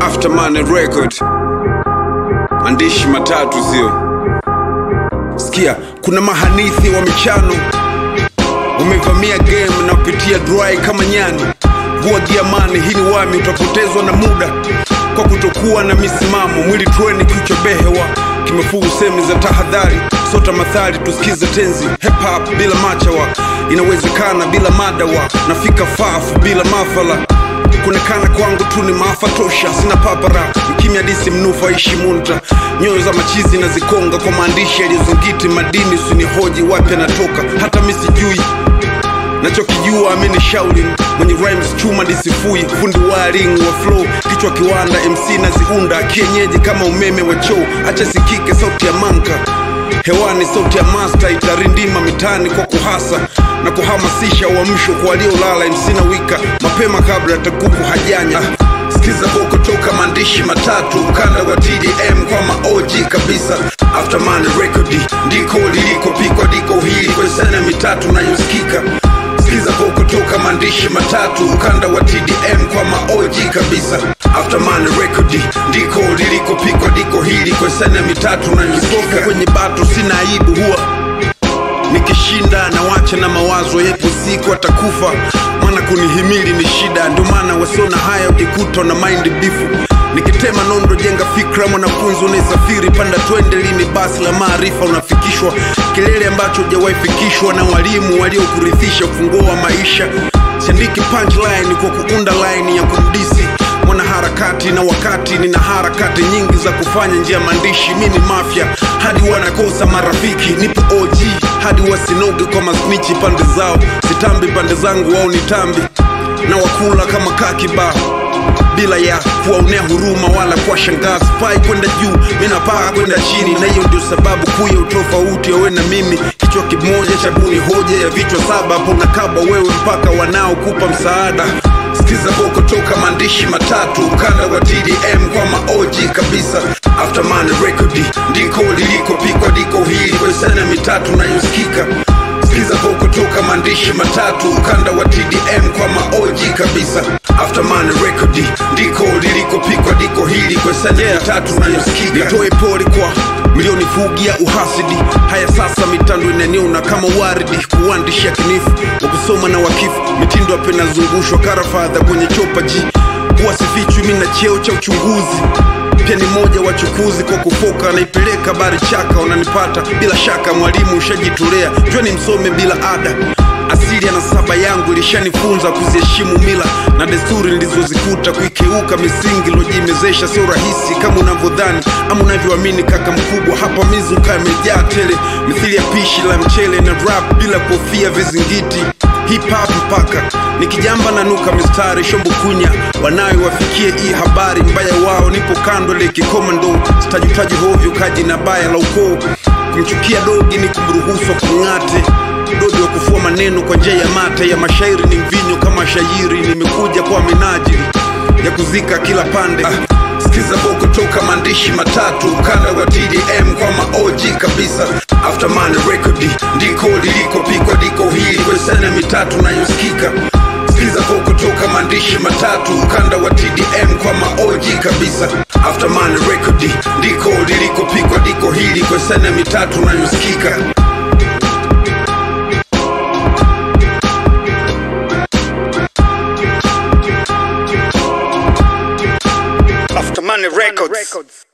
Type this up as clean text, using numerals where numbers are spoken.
After Money Record, andishi matatu sio. Sikia, kuna mahanithi wa michano umevamia game na kupitia dry kama nyani. Vua giamani, hii ni wami, utapotezwa na muda kwa kutokuwa na misimamo. Mwili treni kuchobehewa, kimefuu semi za tahadhari. Sota mathari, tusikize tenzi. Hip hop bila machawa, inawezekana bila madawa. Nafika fafu bila mafala, kunekana kwangu tu ni maafa tosha. Sina papara, mkimya disi mnufa ishi munta. Nyoyo za machizi na zikonga kwa maandishi yaliyozungiti madini. Usinihoji wapi anatoka, hata mimi sijui. Nachokijua amini shauri, mwenye rhymes chuma disifui. Fundi wiring wa flow, kichwa kiwanda MC na ziunda. Kienyeji kama umeme wa choo, acha sikike sauti ya manka. Hewani sauti ya master itarindima mitani kwa kuhasa na kuhamasisha uamsho kwa waliolala. MC na wika mapema kabla takuku hajanya. Sikiza boko toka maandishi matatu, ukanda wa TDM kwa ma-OG kabisa. After Money Record, ndiko liliko pikwa diko hili kwa sana mitatu na yusikika. Sikiza boko toka maandishi matatu, ukanda wa TDM kwa ma-OG kabisa. After Money Record, ndiko liliko pikwa diko hili kwa sana mitatu na yusikika. Kwenye bato sina aibu, huwa nikishinda na wacha na mawazo yepo siku atakufa. Maana kunihimili ni shida, ndio maana wasona haya ujikuta na mind bifu. Nikitema nondo jenga fikra, mwanafunzi unaisafiri. Panda twende lini basi la maarifa unafikishwa. Kilele ambacho hujawahi fikishwa na walimu waliokurithisha ufunguo wa maisha. Siandiki punchline kwa kuunda line ya kumdisi mwana harakati, na wakati nina harakati nyingi za kufanya njia maandishi. Mimi ni mafia hadi wanakosa marafiki, nipo OG hadi wasinoge kwa masnichi pande zao. Sitambi pande zangu wao nitambi, na wakula kama kakiba bila ya kuwaonea huruma wala kwa shangazi. Pai kwenda juu, mimi napaa kwenda chini, na hiyo ndio sababu kuu ya utofauti ya wewe na mimi. Kichwa kimoja cha buni, hoja ya vichwa saba. Hapo unakaba wewe mpaka wanao kupa msaada. Sikiza boko toka maandishi matatu, ukanda wa TDM kwa ma-OG kabisa. After Money Record, ndiko liliko pikwa diko hili kwa sana mitatu na yusikika. Sikiza boko toka maandishi matatu, ukanda wa TDM kwa ma-OG kabisa. After Money Record, ndiko liliko pikwa diko hili kwa sana mitatu na yusikika. Nitoe pole kwa milioni fugia uhasidi. Haya sasa mitando inaniona kama waridi. Kuandisha kinifu, wakusoma na wakifu. Mitindo hapa inazungushwa karafadha kwenye chopa G. Huwa sifichwi mimi na cheo cha uchunguzi. Pia ni moja wachukuzi kwa kufoka, naipeleka bari chaka. Unanipata bila shaka, mwalimu ushajitolea. Jua ni msome bila ada. Asili ya nasaba yangu ilishanifunza kuziheshimu mila na desturi nilizozikuta. Kuikeuka misingi lojimezesha sio rahisi kama unavyodhani ama unavyoamini. Kaka mkubwa hapa mizuka imejaa tele, mithili ya pishi la mchele na rap bila kofia vizingiti. Hip hop mpaka nikijamba na nuka mistari shombo kunya. Wanayo wafikie hii habari mbaya wao, nipo kando leki komando. Sitajutaji hovyo kaji na baya la ukoo. Kumchukia dogi ni kumruhusu kung'ate. Dodo wa kufua maneno kwa njia ya mate ya mashairi ni mvinyo kama shairi. Nimekuja kwa minajili ya kuzika kila pande. Sikiza boko toka maandishi matatu, ukanda wa TDM kwa ma-OG kabisa. After Money Record, ndiko liliko pikwa diko hili kwa sana mitatu na yusikika. Sikiza boko toka maandishi matatu, ukanda wa TDM kwa ma-OG kabisa. After Money Record, ndiko liliko pikwa diko hili kwa sana mitatu na yusikika. After Money Records.